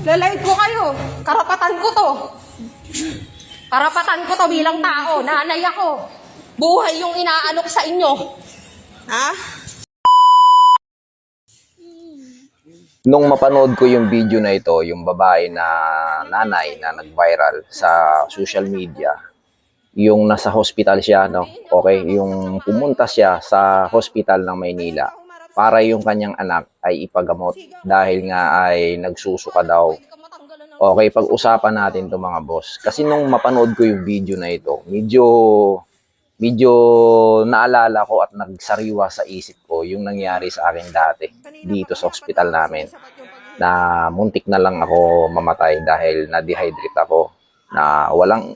Lalive ko kayo. Karapatan ko to. Karapatan ko to bilang tao. Nanay ako. Buhay yung inaalok sa inyo. Ha? Nung mapanood ko yung video na ito, yung babae na nanay na nag-viral sa social media, yung nasa hospital siya, no? Okay, yung pumunta siya sa hospital ng Maynila para yung kanyang anak ay ipagamot dahil nga ay nagsusuka daw. Okay, pag-usapan natin to mga boss. Kasi nung mapanood ko yung video na ito, medyo naalala ko at nagsariwa sa isip ko yung nangyari sa akin dati dito sa ospital namin, na muntik na lang ako mamatay dahil na-dehydrate ako, na walang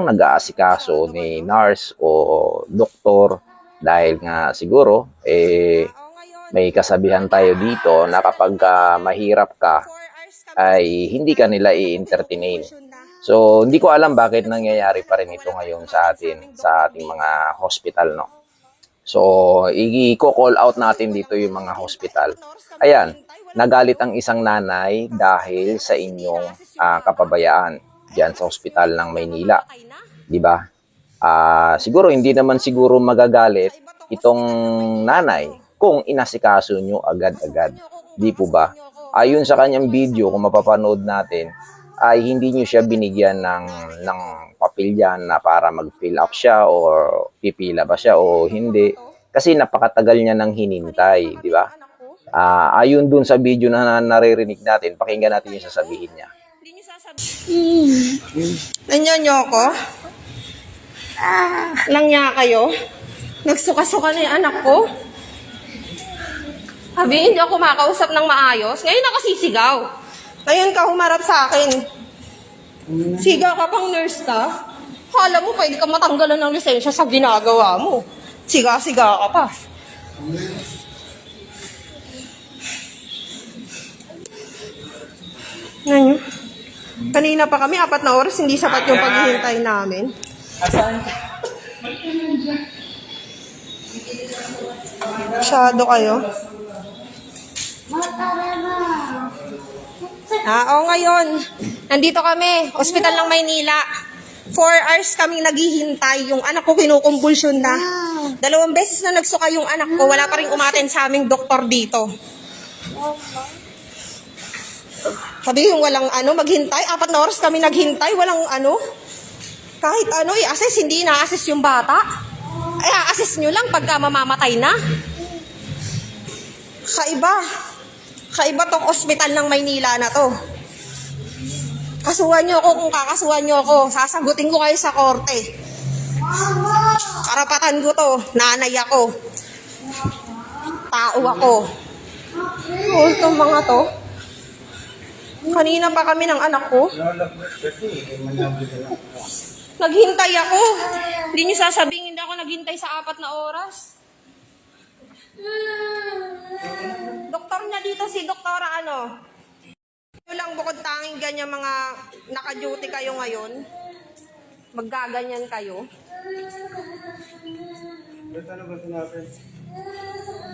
nag-aasikaso ni nurse o doktor dahil nga siguro may kasabihan tayo dito na kapag mahirap ka ay hindi ka nila i-entertain. So, hindi ko alam bakit nangyayari pa rin ito ngayon sa atin, sa ating mga hospital, no? So, i-call out natin dito yung mga hospital. Ayan, nagalit ang isang nanay dahil sa inyong kapabayaan diyan sa hospital ng Maynila. Di ba? Siguro, hindi naman siguro magagalit itong nanay kung inasikaso nyo agad-agad. Di po ba? Ayon sa kanyang video, kung mapapanood natin, ay hindi nyo siya binigyan ng papel yan na para mag-fill up siya or pipila ba siya o hindi. Kasi napakatagal niya nang hinintay, di ba? Ayon dun sa video na naririnig natin, pakinggan natin yung sasabihin niya. Nanyo ko? Langya kayo? Nagsuka-suka na yung anak ko? Sabi, hindi ako makausap ng maayos. Ngayon nakasisigaw. Ngayon ka humarap sa akin. Siga ka pang nurse ka? Kala mo pwede ka matanggalan ng lisensya sa ginagawa mo. Siga-siga ka pa. Nanyo? Kanina pa kami, 4 na oras, hindi sapat yung paghihintay namin. Masyado kayo. Ngayon, nandito kami, ospital ng Maynila. 4 hours kaming naghihintay. Yung anak ko kinukumbulsyon na. 2 beses na nagsuka yung anak ko. Wala pa rin umaten sa aming doktor dito. Sabi yung walang maghintay. 4 na oras kami naghintay. Walang kahit i-assess, hindi na-assess yung bata. Ay, assess nyo lang pagka mamamatay na. Kaiba tong ospital ng Maynila na to. Kasuhan nyo ako kung kakasuhan nyo ako. Sasagutin ko kayo sa korte. Karapatan ko to. Nanay ako. Tao ako. Itong mga to. Kanina pa kami ng anak ko. Naghintay ako. Hindi nyo sasabihin hindi ako naghintay sa 4 na oras. Doktor na dito si Doktora Yun lang bukod tanging ganyan mga naka-duty kayo ngayon. Maggaganyan kayo.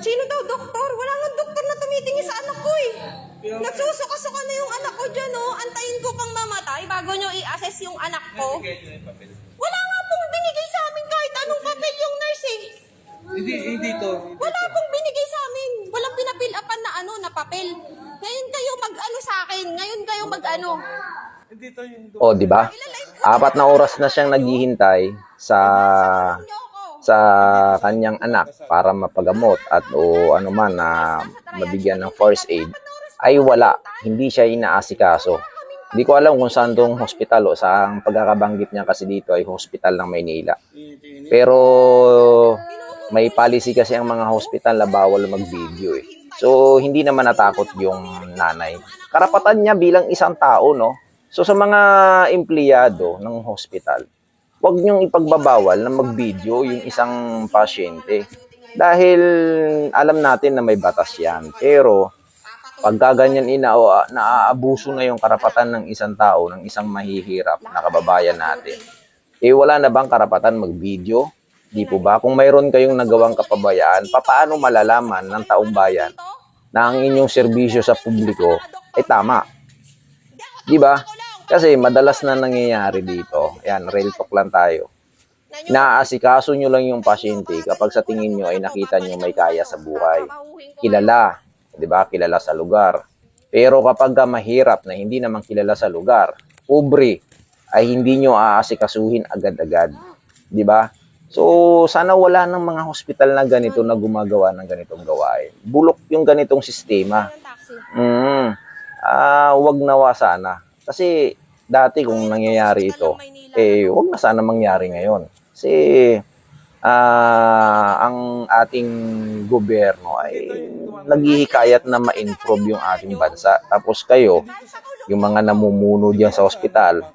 Sino daw doktor? Wala nga doktor na tumitingin sa anak ko eh. Nagsusuka-suka na yung anak ko dyan Antayin ko pang mamatay bago nyo i-assess yung anak ko. Wala nga pong binigay sa amin kahit anong papel yung nurse eh. Hindi to. Wala pong binigay sa amin. Walang pinapil-upan na papel. Ngayon kayo sa akin. Ngayon kayo Hindi to yung O, di ba? 4 na oras na siyang naghihintay sa kanyang anak para mapagamot at man na mabigyan ng first aid, ay wala. Hindi siya inaasikaso. Hindi ko alam kung saan tong hospital o saan pagkakabanggit niya kasi dito ay hospital ng Maynila. Pero may policy kasi ang mga hospital na bawal mag-video eh. So, hindi naman natakot yung nanay. Karapatan niya bilang isang tao, no? So, sa mga empleyado ng hospital, huwag niyong ipagbabawal na mag-video yung isang pasyente. Dahil alam natin na may batas yan. Pero, pag gaganyan naaabuso na yung karapatan ng isang tao, ng isang mahihirap na kababayan natin, wala na bang karapatan mag-video? Di po ba? Kung mayroon kayong nagawang kapabayaan, paano malalaman ng taong bayan na ang inyong serbisyo sa publiko ay tama? Di ba? Kasi madalas na nangyayari dito. Yan, real talk lang tayo. Naaasikaso nyo lang yung pasyente kapag sa tingin nyo ay nakita nyo may kaya sa buhay. Kilala, di ba? Kilala sa lugar. Pero kapag mahirap na hindi naman kilala sa lugar, pobre, ay hindi nyo aasikasuhin agad-agad. Di ba? So, sana wala ng mga hospital na ganito na gumagawa ng ganitong gawain. Bulok yung ganitong sistema. Wag nawa sana. Kasi dati kung nangyayari ito, wag na sana mangyari ngayon. Kasi ang ating gobyerno ay naghihikayat na ma-improve yung ating bansa. Tapos kayo, yung mga namumuno diyan sa ospital,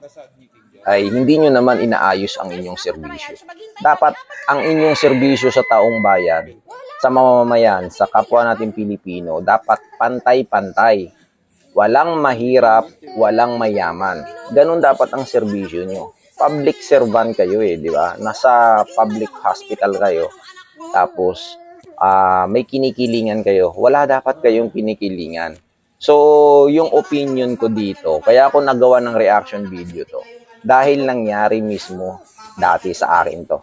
ay hindi nyo naman inaayos ang inyong serbisyo. Dapat ang inyong serbisyo sa taong bayan, sa mamamayan, sa kapwa natin Pilipino, dapat pantay-pantay. Walang mahirap, walang mayaman. Ganun dapat ang serbisyo nyo. Public servant kayo di ba? Nasa public hospital kayo. Tapos, may kinikilingan kayo. Wala dapat kayong kinikilingan. So, yung opinion ko dito, kaya ako nagawa ng reaction video to. Dahil nangyari mismo dati sa akin to.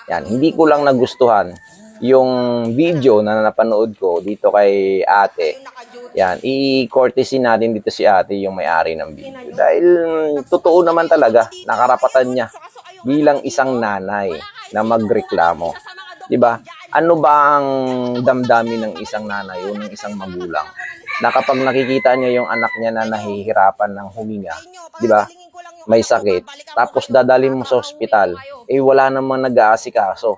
Yan, hindi ko lang nagustuhan yung video na napanood ko dito kay ate. Yan, i-courtesy natin dito si ate yung may-ari ng video. Dahil totoo naman talaga, nakarapatan niya bilang isang nanay na magreklamo. Diba? Ano ba ang damdamin ng isang nanay o ng isang magulang? Na kapag nakikita niya yung anak niya na nahihirapan ng huminga, diba? May sakit, tapos dadalhin mo sa ospital, wala namang nag-aasikaso.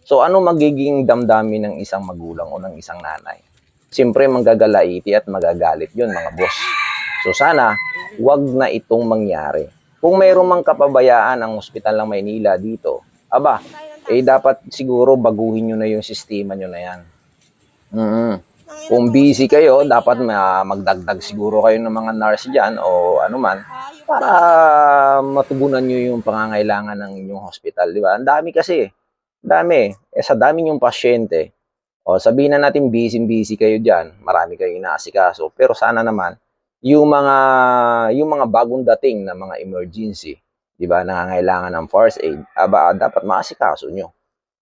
So, ano magiging damdamin ng isang magulang o ng isang nanay? Siyempre, manggagalaiti at magagalit yun, mga boss. So, sana, wag na itong mangyari. Kung mayroong mang kapabayaan ang ospital ng Maynila dito, dapat siguro baguhin nyo na yung sistema nyo na yan. Kung busy kayo, dapat magdagdag siguro kayo ng mga nurse dyan o anuman para matugunan nyo yung pangangailangan ng inyong hospital, di ba? Ang dami kasi. Dami. Sa dami yung pasyente, sabihin na natin busy kayo dyan, marami kayong inaasikaso, pero sana naman, yung mga bagong dating na mga emergency, di ba, nangangailangan ng first aid, dapat maasikaso nyo.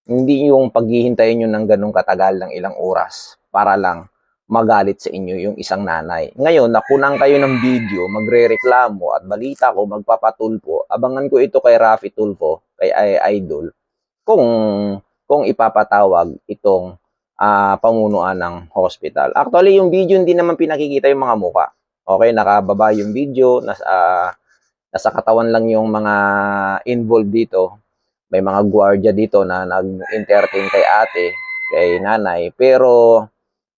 Hindi yung paghihintayin nyo ng ganong katagal ng ilang oras para lang magalit sa inyo yung isang nanay. Ngayon, nakunang kayo ng video, magre-reklamo at balita ko, magpapatulpo. Abangan ko ito kay Rafi Tulfo, kay Idol, kung ipapatawag itong pamunuan ng hospital. Actually, yung video hindi naman pinakikita yung mga muka. Okay, nakababa yung video, nasa katawan lang yung mga involved dito. May mga gwardiya dito na nag-entertain kay ate, kay nanay, pero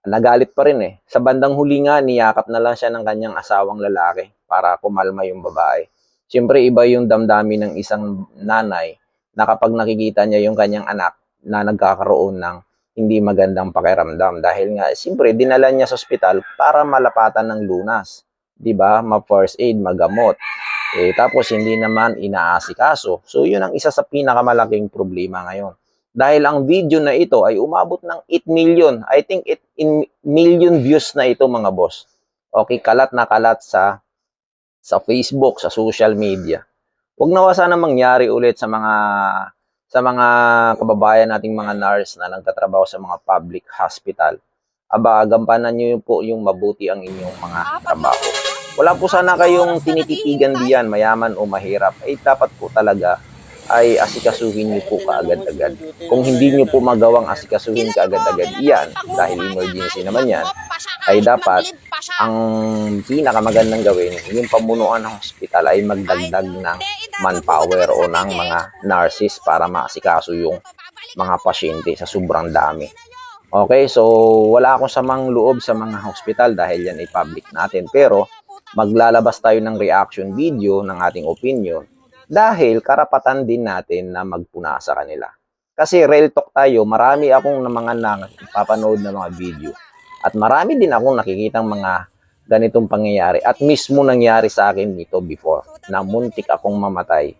nagalit pa rin Sa bandang huli nga, niyakap na lang siya ng kanyang asawang lalaki para kumalma yung babae. Siyempre, iba yung damdamin ng isang nanay na kapag nakikita niya yung kanyang anak na nagkakaroon ng hindi magandang pakiramdam. Dahil nga, siyempre, dinala niya sa ospital para malapatan ng lunas. Diba? Ma-first aid, magamot. Tapos, hindi naman inaasikaso. So, yun ang isa sa pinakamalaking problema ngayon. Dahil ang video na ito ay umabot ng 8 million. I think 8 million views na ito, mga boss. Okay, kalat na kalat sa Facebook, sa social media. Huwag nawa sana mangyari ulit sa mga kababayan nating mga nurse na nagtatrabaho sa mga public hospital. Gampanan niyo po yung mabuti ang inyong mga trabaho. Wala po sana kayong tinititigan diyan, mayaman o mahirap. Dapat po talaga ay asikasuhin niyo po kaagad-agad. Kung hindi niyo po magawang asikasuhin kaagad-agad iyan, dahil emergency naman yan, ay dapat ang pinakamagandang gawin, yung pamunuan ng hospital ay magdagdag ng manpower o ng mga nurses para maasikaso yung mga pasyente sa sobrang dami. Okay, so wala akong samang loob sa mga hospital dahil yan ay public natin. Pero maglalabas tayo ng reaction video ng ating opinion dahil karapatan din natin na magpuna sa kanila. Kasi real talk tayo, marami akong mga napapanood na mga video. At marami din akong nakikitang mga ganitong pangyayari. At mismo nangyari sa akin nito before, na muntik akong mamatay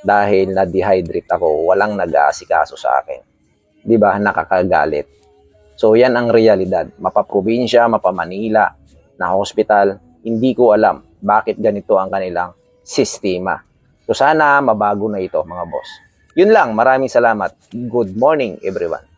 dahil na-dehydrate ako, walang nag-aasikaso sa akin. Diba? Nakakagalit. So yan ang realidad. Mapaprobinsya, mapamanila, na hospital, hindi ko alam bakit ganito ang kanilang sistema. So sana mabago na ito mga boss. Yun lang, maraming salamat. Good morning everyone.